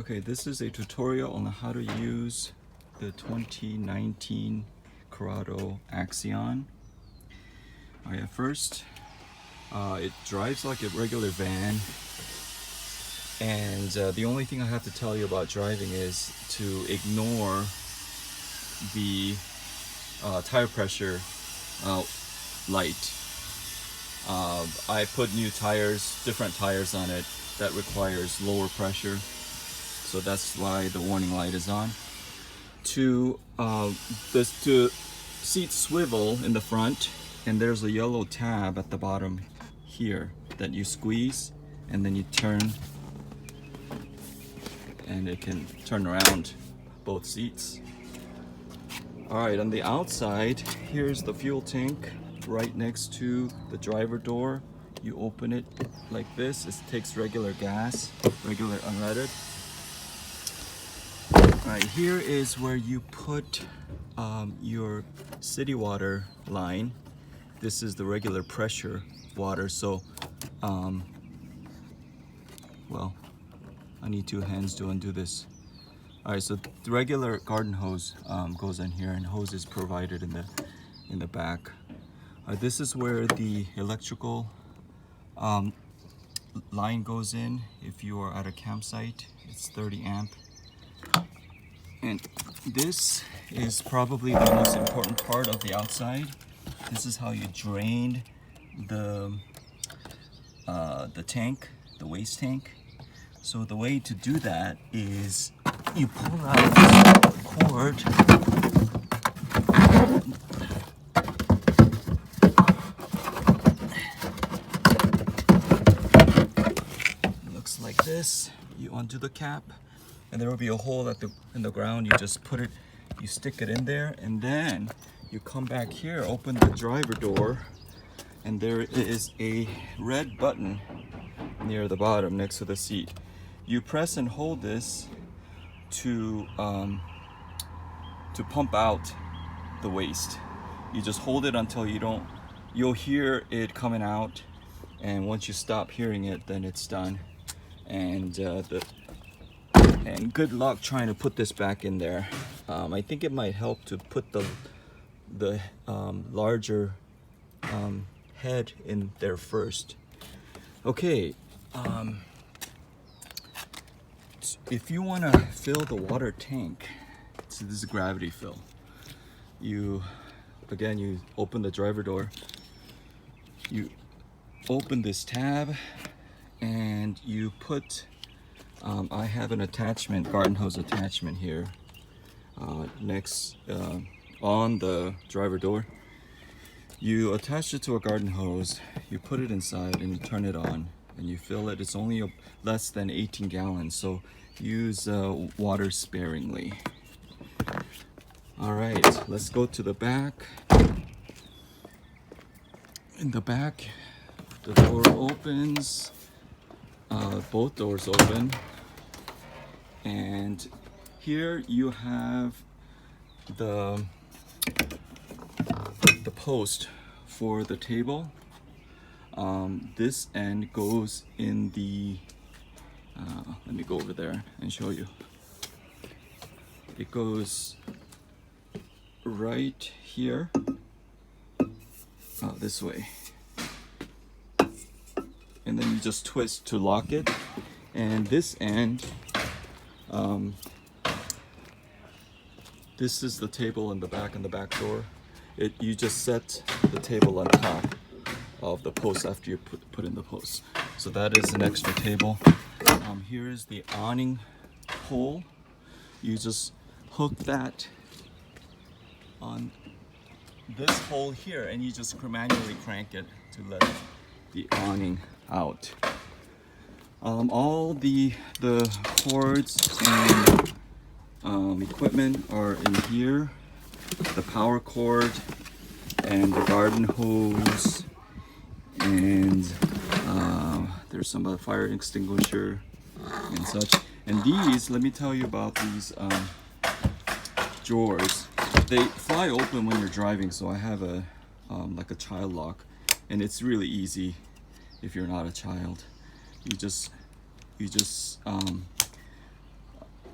Okay, this is a tutorial on how to use the 2019 Carado Axion. Alright, first, it drives like a regular van, and the only thing I have to tell you about driving is to ignore the tire pressure light. I put new tires, different tires on it that requires lower pressure, so that's why the warning light is on. To seat swivel in the front, and there's a yellow tab at the bottom here that you squeeze and then you turn, and it can turn around both seats. Alright, on the outside, here's the fuel tank right next to the driver door. You open it like this. It takes regular gas, regular unleaded. Alright, here is where you put your city water line. This is the regular pressure water, so well, I need two hands to undo this. Alright, so the regular garden hose goes in here, and hose is provided in the back. This is where the electrical line goes in. If you are at a campsite, it's 30 amp. And this is probably the most important part of the outside. This is how you drain the tank, the waste tank. So the way to do that is you pull out this cord. It looks like this. You undo the cap, and there will be a hole in the ground. You just put it, you stick it in there, and then you come back here, open the driver door, and there is a red button near the bottom next to the seat. You press and hold this to pump out the waste. You just hold it until you'll hear it coming out, and once you stop hearing it, then it's done. And good luck trying to put this back in there. I think it might help to put the larger head in there first. Okay, if you want to fill the water tank, so this is a gravity fill. You open the driver door, you open this tab, and you put I have an attachment, garden hose attachment here next on the driver door. You attach it to a garden hose, you put it inside, and you turn it on, and you fill it. It's only less than 18 gallons, so use water sparingly. All right, let's go to the back. In the back, the door opens, both doors open, and here you have the post for the table. This end goes in the let me go over there and show you. It goes right here, this way, and then you just twist to lock it. And this end, this is the table in the back, and the back door. You just set the table on top of the post after you put in the post. So that is an extra table. Here is the awning hole. You just hook that on this hole here, and you just manually crank it to let the awning out. All the cords and equipment are in here. The power cord and the garden hose, and there's some other fire extinguisher and such. And these, let me tell you about these drawers. They fly open when you're driving, so I have a like a child lock, and it's really easy if you're not a child. You just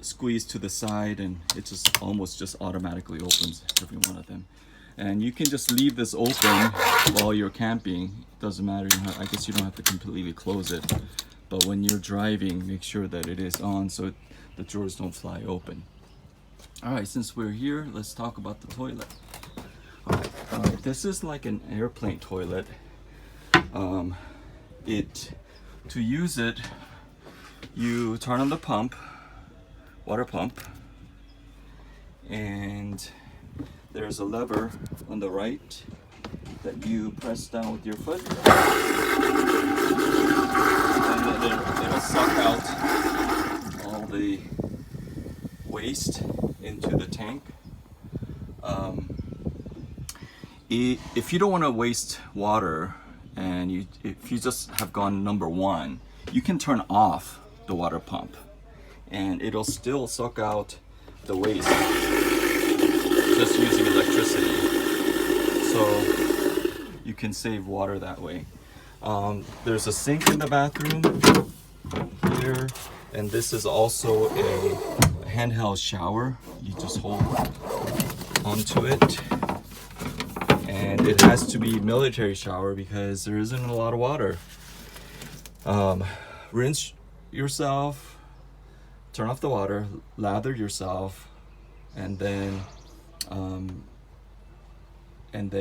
squeeze to the side, and it just almost just automatically opens every one of them. And you can just leave this open while you're camping. It doesn't matter. I guess you don't have to completely close it. But when you're driving, make sure that it is on so the drawers don't fly open. All right, since we're here, let's talk about the toilet. All right, this is like an airplane toilet. To use it, you turn on the pump, water pump, and there's a lever on the right that you press down with your foot, and then it'll suck out all the waste into the tank. If you don't want to waste water, and if you just have gone number one, you can turn off the water pump and it'll still suck out the waste just using electricity, so you can save water that way. There's a sink in the bathroom here, and this is also a handheld shower. You just hold onto it, and it has to be military shower because there isn't a lot of water. Rinse yourself, turn off the water, lather yourself, and then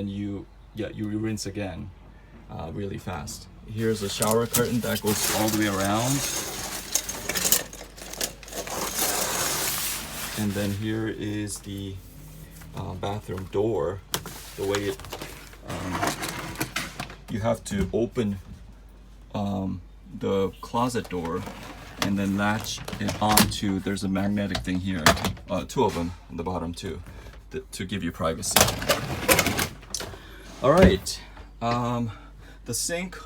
you rinse again really fast. Here's a shower curtain that goes all the way around, and then here is the bathroom door. The way it you have to open the closet door and then latch it onto, there's a magnetic thing here, two of them on the bottom too, to give you privacy. All right, the sink,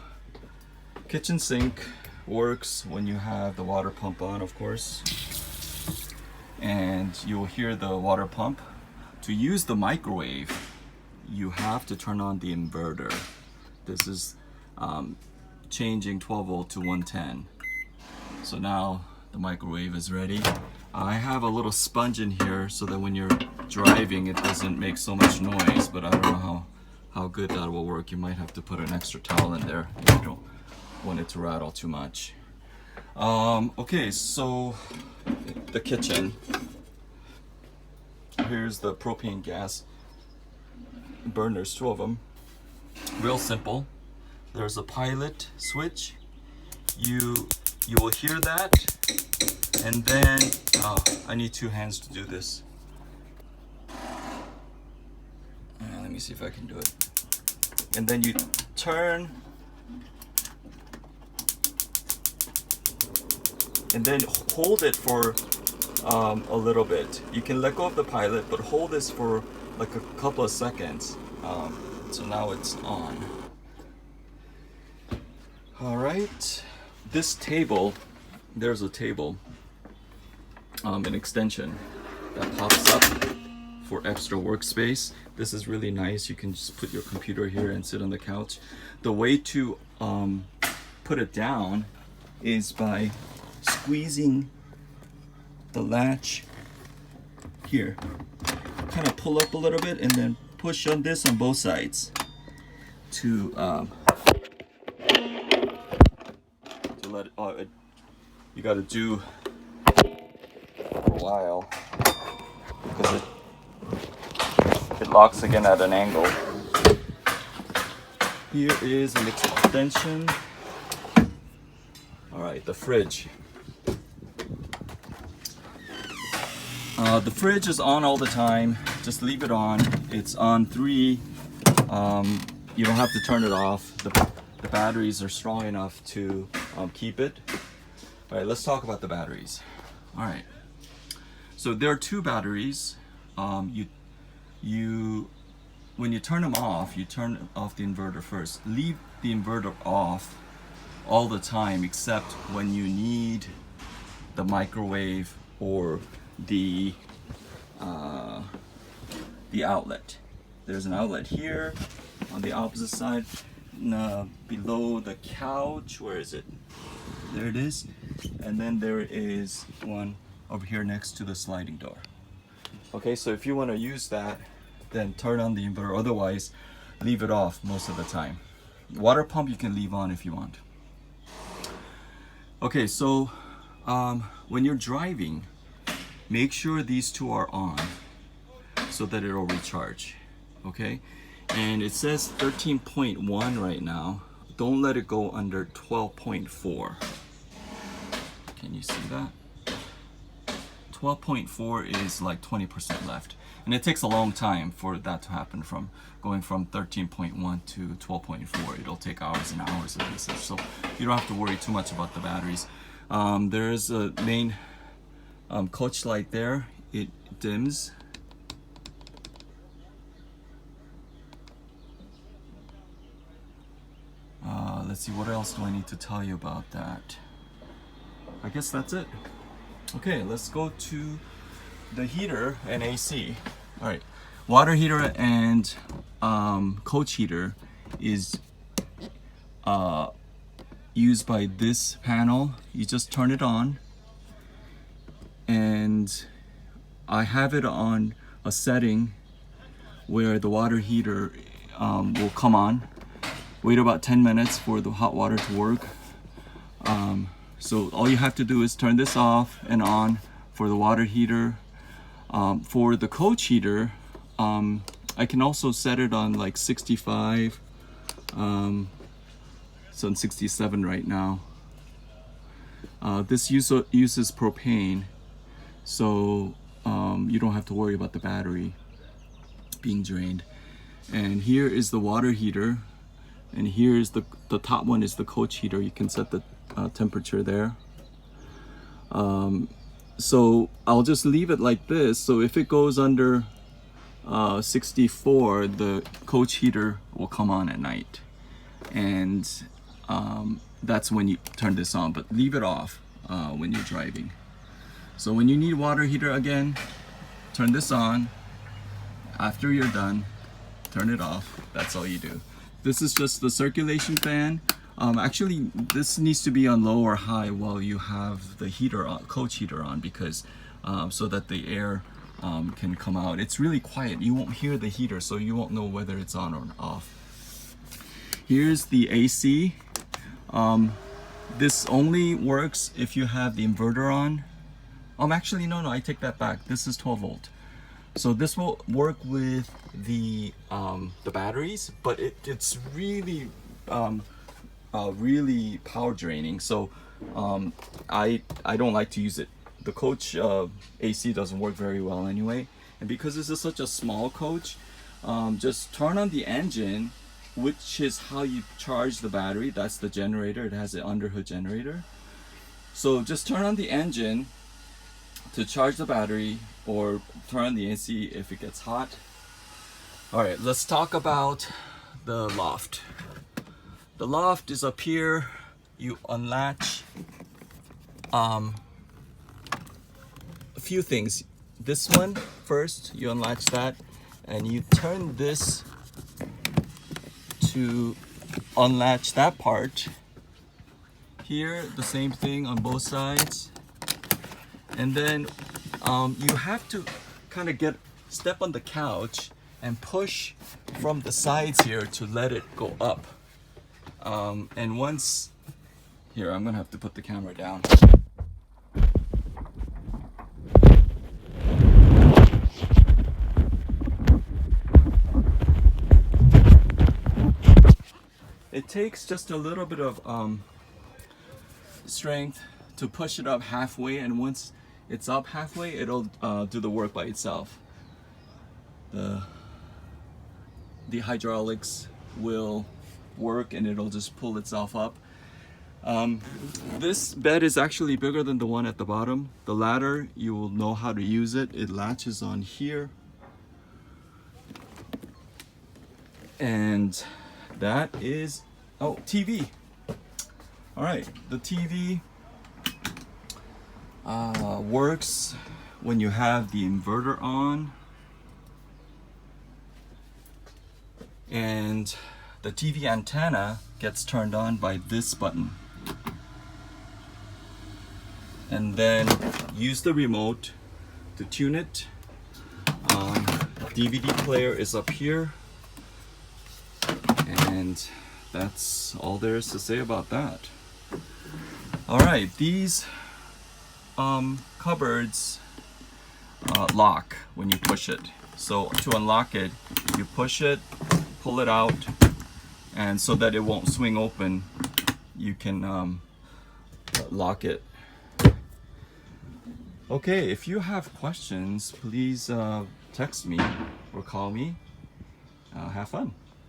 kitchen sink works when you have the water pump on, of course, and you'll hear the water pump. To use the microwave, you have to turn on the inverter. This is changing 12 volt to 110. So now the microwave is ready. I have a little sponge in here so that when you're driving it doesn't make so much noise, but I don't know how good that will work. You might have to put an extra towel in there if you don't want it to rattle too much. Okay, so the kitchen. Here's the propane gas burners, two of them. Real simple. There's a pilot switch. You will hear that, and then I need two hands to do this. Let me see if I can do it. And then you turn, and then hold it for a little bit. You can let go of the pilot, but hold this for like a couple of seconds. So now it's on. All right, this table, there's a table, an extension that pops up for extra workspace. This is really nice. You can just put your computer here and sit on the couch. The way to put it down is by squeezing the latch here. Kind of pull up a little bit and then push on this on both sides to let it, you got to do for a while because it locks again at an angle. Here is an extension. All right, the fridge. The fridge is on all the time. Just leave it on. It's on 3. You don't have to turn it off. The batteries are strong enough to keep it. All right, let's talk about the batteries. All right, so there are 2 batteries. When you turn them off, you turn off the inverter first. Leave the inverter off all the time except when you need the microwave or the outlet. There's an outlet here on the opposite side, below the couch. Where is it? There it is. And then there is one over here next to the sliding door. Okay, so if you want to use that, then turn on the inverter. Otherwise, leave it off most of the time. Water pump you can leave on if you want. Okay, so when you're driving, make sure these two are on so that it'll recharge. Okay, and it says 13.1 right now. Don't let it go under 12.4. Can you see that? 12.4 is like 20% left. And it takes a long time for that to happen, from going from 13.1 to 12.4. It'll take hours and hours of usage. So you don't have to worry too much about the batteries. There's a main coach light there. It dims. Let's see, what else do I need to tell you about that? I guess that's it. Okay, let's go to the heater and AC. All right, water heater and coach heater is used by this panel. You just turn it on, and I have it on a setting where the water heater will come on. Wait about 10 minutes for the hot water to work. So all you have to do is turn this off and on for the water heater. For the coach heater, I can also set it on like 65. So on 67 right now. This uses propane, so you don't have to worry about the battery being drained. And here is the water heater, and here is the top one is the coach heater. You can set the temperature there. So I'll just leave it like this. So if it goes under 64, the coach heater will come on at night, and that's when you turn this on, but leave it off when you're driving. So when you need water heater again, turn this on. After you're done, turn it off. That's all you do. This is just the circulation fan. Actually, this needs to be on low or high while you have the heater on, coach heater on, because so that the air can come out. It's really quiet. You won't hear the heater, so you won't know whether it's on or off. Here's the AC. This only works if you have the inverter on. Actually, no, I take that back. This is 12 volt. So this will work with the batteries, but it's really really power draining. So I don't like to use it. The coach AC doesn't work very well anyway. And because this is such a small coach, just turn on the engine, which is how you charge the battery. That's the generator. It has an underhood generator. So just turn on the engine to charge the battery, or turn on the AC if it gets hot. All right, let's talk about the loft. The loft is up here. You unlatch a few things. This one first, you unlatch that, and you turn this to unlatch that part. Here, the same thing on both sides. And then you have to kind of step on the couch and push from the sides here to let it go up. And once, here, I'm gonna have to put the camera down. It takes just a little bit of strength to push it up halfway, and once it's up halfway, it'll do the work by itself. The hydraulics will work and it'll just pull itself up. This bed is actually bigger than the one at the bottom. The ladder, you will know how to use it. It latches on here. And that is, TV. All right, the TV works when you have the inverter on, and the TV antenna gets turned on by this button. and then use the remote to tune it. DVD player is up here, and that's all there is to say about that. All right, these cupboards lock when you push it. So to unlock it, you push it, pull it out, and so that it won't swing open, you can lock it. Okay, if you have questions, please text me or call me. Have fun.